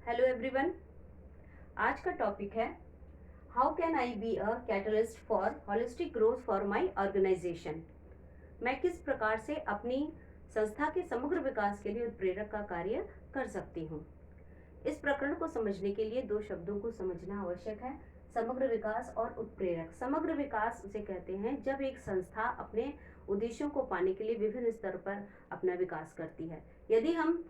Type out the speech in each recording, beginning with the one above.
Hello everyone. आज का topic है how can I be a catalyst for holistic growth for my organisation. मैं किस प्रकार से अपनी संस्था के समग्र विकास के लिए उत्प्रेरक का कार्य कर सकती हूँ। इस प्रकरण को समझने के लिए दो शब्दों को समझना आवश्यक है, समग्र विकास और उत्प्रेरक। समग्र विकास उसे कहते हैं जब एक संस्था अपने उद्देश्यों को पाने के लिए विभिन्न स्तर पर अपना विकास करती है। यदि हम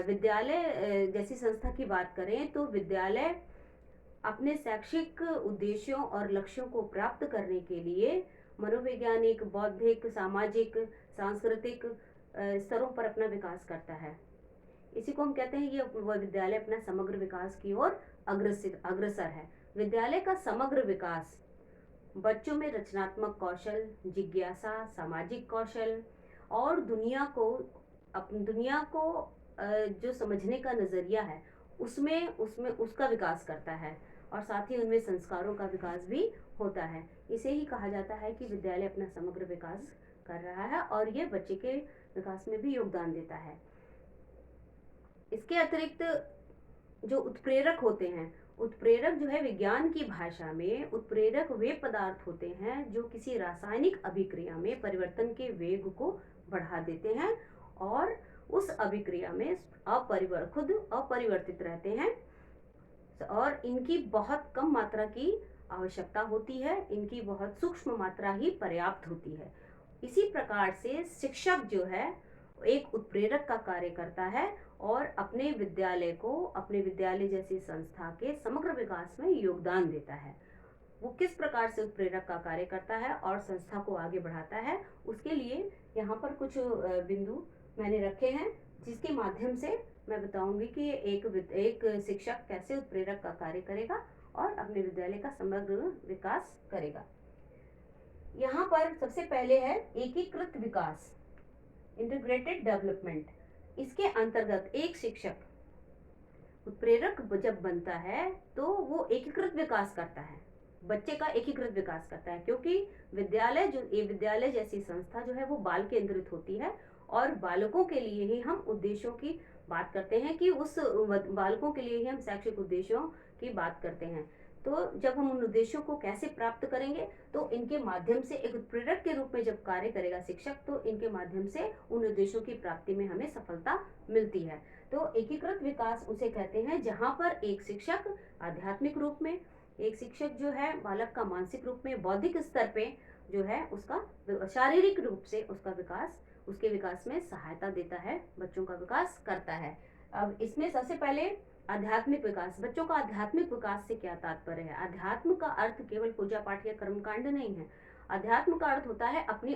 विद्यालय जैसी संस्था की बात करें तो विद्यालय अपने शैक्षिक उद्देश्यों और लक्ष्यों को प्राप्त करने के लिए मनोवैज्ञानिक, बौद्धिक, सामाजिक, सांस्कृतिक स्तरों पर अपना विकास करता है। इसी को हम कहते हैं ये वह विद्यालय अपना समग्र विकास की ओर अग्रसर है। विद्यालय का समग्र विकास बच्चों में रचनात्मक कौशल, जिज्ञासा, सामाजिक कौशल और दुनिया को जो समझने का नजरिया है उसमें उसमें उसका विकास करता है और साथ ही उनमें संस्कारों का विकास भी होता है। इसे ही कहा जाता है कि विद्यालय अपना समग्र विकास कर रहा है और ये बच्चे के विकास में भी योगदान देता है। इसके अतिरिक्त जो उत्प्रेरक होते हैं, उत्प्रेरक जो है विज्ञान की भाषा में उत्प्रेरक वे पदार्थ होते हैं जो किसी रासायनिक अभिक्रिया में परिवर्तन के वेग को बढ़ा देते हैं और उस अभिक्रिया में खुद अपरिवर्तित रहते हैं और इनकी बहुत कम मात्रा की आवश्यकता होती है, इनकी बहुत सूक्ष्म मात्रा ही पर्याप्त होती है। इसी प्रकार से शिक्षक जो है एक उत्प्रेरक का कार्य करता है और अपने विद्यालय जैसी संस्था के समग्र विकास में योगदान देता है। वो किस प्रकार से उत्प्रेरक का कार्य करता है और संस्था को आगे बढ़ाता है, उसके लिए यहाँ पर कुछ बिंदु मैंने रखे हैं जिसके माध्यम से मैं बताऊंगी कि एक शिक्षक कैसे उत्प्रेरक का कार्य करेगा और अपने विद्यालय का समग्र विकास करेगा। यहाँ पर सबसे पहले है एकीकृत विकास, इंटीग्रेटेड डेवलपमेंट। इसके अंतर्गत एक शिक्षक उत्प्रेरक जब बनता है तो वो एकीकृत विकास करता है, बच्चे का एकीकृत विकास करता है, क्योंकि विद्यालय जैसी संस्था जो है वो बाल केंद्रित होती है और बालकों के लिए ही हम उद्देश्यों की बात करते हैं कि उस बालकों के लिए ही हम शैक्षिक उद्देश्यों की बात करते हैं। तो जब हम उन उद्देश्यों को कैसे प्राप्त करेंगे, तो इनके माध्यम से एक उत्प्रेरक के रूप में जब कार्य करेगा शिक्षक, तो इनके माध्यम से उन उद्देश्यों की प्राप्ति में हमें सफलता मिलती है। तो एकीकृत विकास उसे कहते हैं जहां पर एक शिक्षक आध्यात्मिक रूप में, एक शिक्षक जो है बालक का मानसिक रूप में, बौद्धिक स्तर पे जो है उसका शारीरिक रूप से उसके विकास में सहायता देता है, बच्चों का विकास करता है। अब इसमें सबसे पहले आध्यात्मिक विकास, बच्चों का आध्यात्मिक विकास से क्या तात्पर्य है। अध्यात्म का अर्थ केवल पूजा पाठ या कर्मकांड नहीं है। अध्यात्म का अर्थ होता है अपने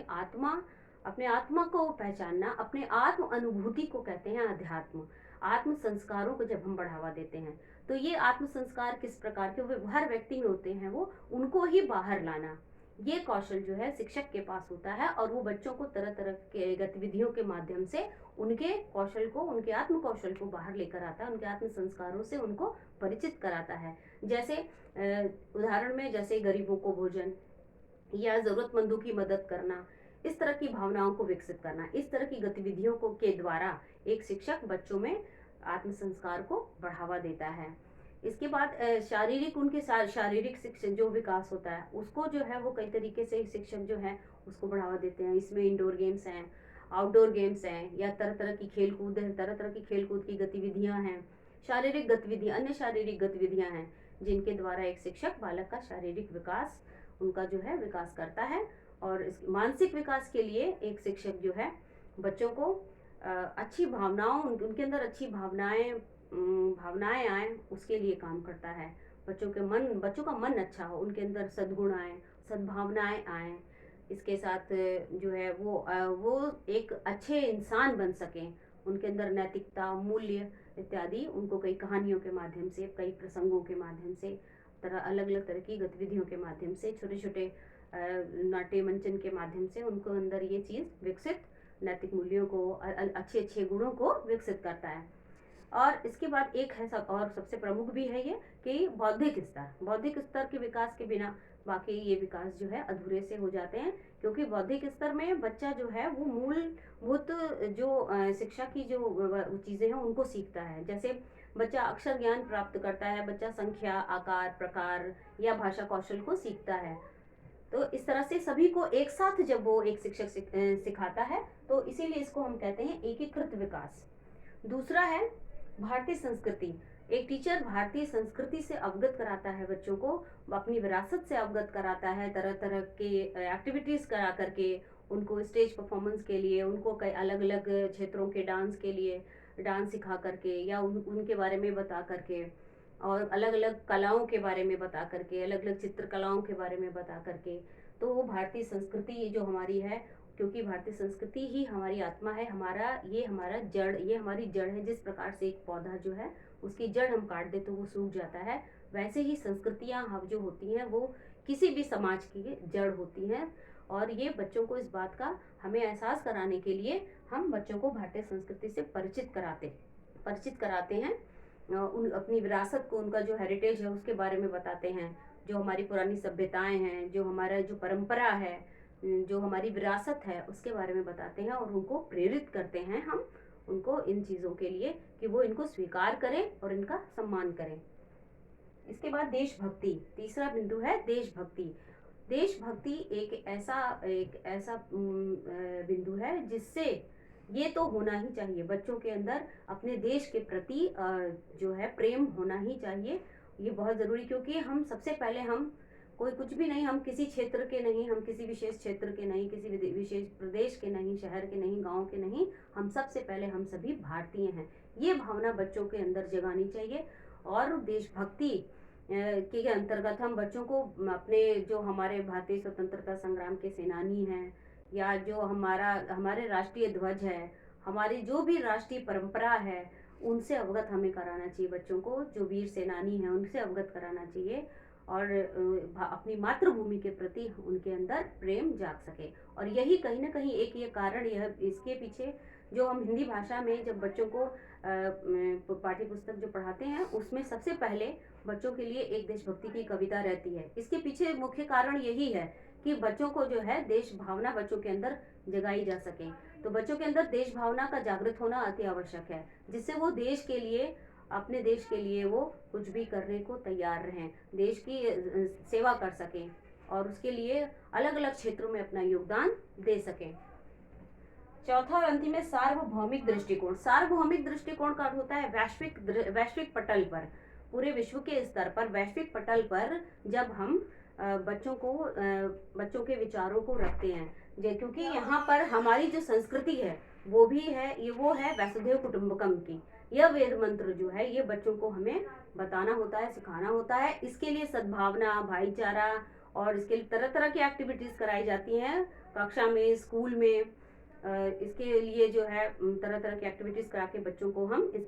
आत्मा को पहचानना, अपने आत्म अनुभूति को कहते हैं अध्यात्म। आत्म संस्कारों को जब हम बढ़ावा देते हैं तो ये आत्म संस्कार किस प्रकार के हर व्यक्ति में होते हैं, वो उनको ही बाहर लाना, ये कौशल जो है शिक्षक के पास होता है और वो बच्चों को तरह तरह के गतिविधियों के माध्यम से उनके आत्म कौशल को बाहर लेकर आता है, उनके आत्म संस्कारों से उनको परिचित कराता है। जैसे उदाहरण में जैसे गरीबों को भोजन या जरूरतमंदों की मदद करना, इस तरह की भावनाओं को विकसित करना, इस तरह की गतिविधियों को के द्वारा एक शिक्षक बच्चों में आत्म संस्कार को बढ़ावा देता है। इसके बाद शारीरिक शिक्षण जो विकास होता है उसको जो है वो कई तरीके से शिक्षक जो है उसको बढ़ावा देते हैं। इसमें इंडोर गेम्स हैं, आउटडोर गेम्स हैं, या तरह तरह की खेलकूद है, तरह तरह की खेलकूद की गतिविधियां हैं, अन्य शारीरिक गतिविधियां हैं जिनके द्वारा एक शिक्षक बालक का शारीरिक विकास उनका जो है विकास करता है। और इस मानसिक विकास के लिए एक शिक्षक जो है बच्चों को अच्छी भावनाओं उनके अंदर अच्छी भावनाएं आए उसके लिए काम करता है। बच्चों का मन अच्छा हो, उनके अंदर सद्गुण आए, सद्भावनाएं आए। इसके साथ जो है वो एक अच्छे इंसान बन सकें, उनके अंदर नैतिकता, मूल्य इत्यादि उनको कई कहानियों के माध्यम से, कई प्रसंगों के माध्यम से, अलग अलग तरह की गतिविधियों के माध्यम से, छोटे छोटे नाट्य मंचन के माध्यम से उनको अंदर ये चीज विकसित, नैतिक मूल्यों को, अच्छे अच्छे गुणों को विकसित करता है। और इसके बाद एक है और सबसे प्रमुख भी है ये कि बौद्धिक स्तर के विकास के बिना बाकी ये विकास जो है अधूरे से हो जाते हैं, क्योंकि बौद्धिक स्तर में बच्चा जो है वो मूलभूत जो शिक्षा की जो चीजें हैं उनको सीखता है। जैसे बच्चा अक्षर ज्ञान प्राप्त करता है, बच्चा संख्या, आकार, प्रकार या भाषा कौशल को सीखता है। तो इस तरह से सभी को एक साथ जब वो एक शिक्षक सिखाता है, तो इसीलिए इसको हम कहते हैं एकीकृत विकास। दूसरा है भारतीय संस्कृति। एक टीचर भारतीय संस्कृति से अवगत कराता है बच्चों को, अपनी विरासत से अवगत कराता है, तरह तरह के एक्टिविटीज़ करा करके, उनको स्टेज परफॉर्मेंस के लिए, उनको कई अलग अलग क्षेत्रों के डांस के लिए डांस सिखा करके, या उनके बारे में बता करके, और अलग अलग कलाओं के बारे में बता करके, अलग अलग चित्रकलाओं के बारे में बता करके। तो वो भारतीय संस्कृति जो हमारी है, क्योंकि भारतीय संस्कृति ही हमारी आत्मा है, हमारा जड़, ये हमारी जड़ है। जिस प्रकार से एक पौधा जो है उसकी जड़ हम काट दे तो वो सूख जाता है, वैसे ही संस्कृतियाँ हम जो होती हैं वो किसी भी समाज की जड़ होती हैं। और ये बच्चों को इस बात का हमें एहसास कराने के लिए हम बच्चों को भारतीय संस्कृति से परिचित कराते हैं। उन अपनी विरासत को, उनका जो हेरिटेज है उसके बारे में बताते हैं, जो हमारी पुरानी सभ्यताएं हैं, जो हमारा जो परंपरा है, जो हमारी विरासत है, उसके बारे में बताते हैं और उनको प्रेरित करते हैं हम उनको इन चीज़ों के लिए कि वो इनको स्वीकार करें और इनका सम्मान करें। इसके बाद देशभक्ति, तीसरा बिंदु है देशभक्ति। देशभक्ति एक ऐसा बिंदु है जिससे ये तो होना ही चाहिए, बच्चों के अंदर अपने देश के प्रति जो है प्रेम होना ही चाहिए। ये बहुत ज़रूरी, क्योंकि हम सबसे पहले, हम कोई कुछ भी नहीं, हम किसी क्षेत्र के नहीं, हम किसी विशेष क्षेत्र के नहीं, किसी विशेष प्रदेश के नहीं, शहर के नहीं, गांव के नहीं, हम सबसे पहले हम सभी भारतीय हैं। ये भावना बच्चों के अंदर जगानी चाहिए। और देशभक्ति के अंतर्गत हम बच्चों को अपने जो हमारे भारतीय स्वतंत्रता संग्राम के सेनानी हैं, या जो हमारे राष्ट्रीय ध्वज है, हमारी जो भी राष्ट्रीय परंपरा है, उनसे अवगत हमें कराना चाहिए। बच्चों को जो वीर सेनानी हैं उनसे अवगत कराना चाहिए, और अपनी मातृभूमि के प्रति उनके अंदर प्रेम जाग सके। और यही कहीं ना कहीं एक ये कारण, यह इसके पीछे जो हम हिंदी भाषा में जब बच्चों को पाठ्य पुस्तक जो पढ़ाते हैं उसमें सबसे पहले बच्चों के लिए एक देशभक्ति की कविता रहती है। इसके पीछे मुख्य कारण यही है कि बच्चों को जो है देश भावना बच्चों के अंदर जगाई जा सके। तो बच्चों के अंदर देश भावना का जागृत होना अति आवश्यक है, जिससे वो देश के लिए, अपने देश के लिए वो कुछ भी करने को तैयार रहें, देश की सेवा कर सकें और उसके लिए अलग अलग क्षेत्रों में अपना योगदान दे सकें। चौथा और अंतिम है सार्वभौमिक दृष्टिकोण। सार्वभौमिक दृष्टिकोण का अर्थ होता है वैश्विक पटल पर, पूरे विश्व के स्तर पर, वैश्विक पटल पर जब हम बच्चों के विचारों को रखते हैं, क्योंकि यहाँ पर हमारी जो संस्कृति है वो भी है, वो है वसुधैव कुटुंबकम की। यह वेद मंत्र जो है ये बच्चों को हमें बताना होता है, सिखाना होता है। इसके लिए सद्भावना, भाईचारा और इसके लिए तरह तरह की एक्टिविटीज़ कराई जाती हैं कक्षा में, स्कूल में। इसके लिए जो है तरह तरह की एक्टिविटीज़ करा के बच्चों को हम इस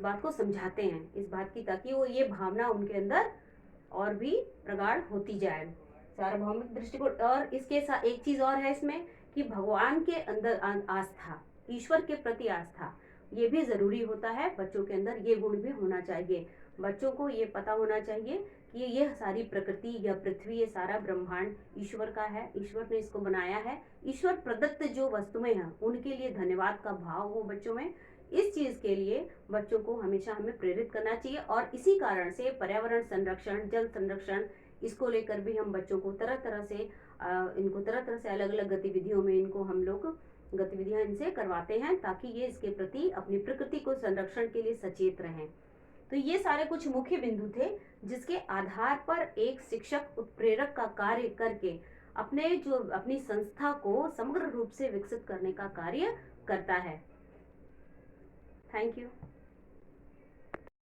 बात को समझाते हैं, इस बात की, ताकि वो ये भावना उनके अंदर और भी प्रगाढ़ होती जाए। सार्वभौमिक दृष्टिकोण। और इसके साथ एक चीज़ और है इसमें कि भगवान के अंदर आस्था, ईश्वर के प्रति आस्था, ये भी ज़रूरी होता है। बच्चों के अंदर ये गुण भी होना चाहिए। बच्चों को ये पता होना चाहिए कि यह सारी प्रकृति, यह पृथ्वी, ये सारा ब्रह्मांड ईश्वर का है, ईश्वर ने इसको बनाया है। ईश्वर प्रदत्त जो वस्तुएं हैं उनके लिए धन्यवाद का भाव हो बच्चों में। इस चीज़ के लिए बच्चों को हमेशा हमें प्रेरित करना चाहिए। और इसी कारण से पर्यावरण संरक्षण, जल संरक्षण, इसको लेकर भी हम बच्चों को तरह तरह से अलग अलग गतिविधियों में गतिविधियां इनसे करवाते हैं, ताकि ये इसके प्रति, अपनी प्रकृति को संरक्षण के लिए सचेत रहें। तो ये सारे कुछ मुख्य बिंदु थे जिसके आधार पर एक शिक्षक उत्प्रेरक का कार्य करके अपनी संस्था को समग्र रूप से विकसित करने का कार्य करता है। Thank you.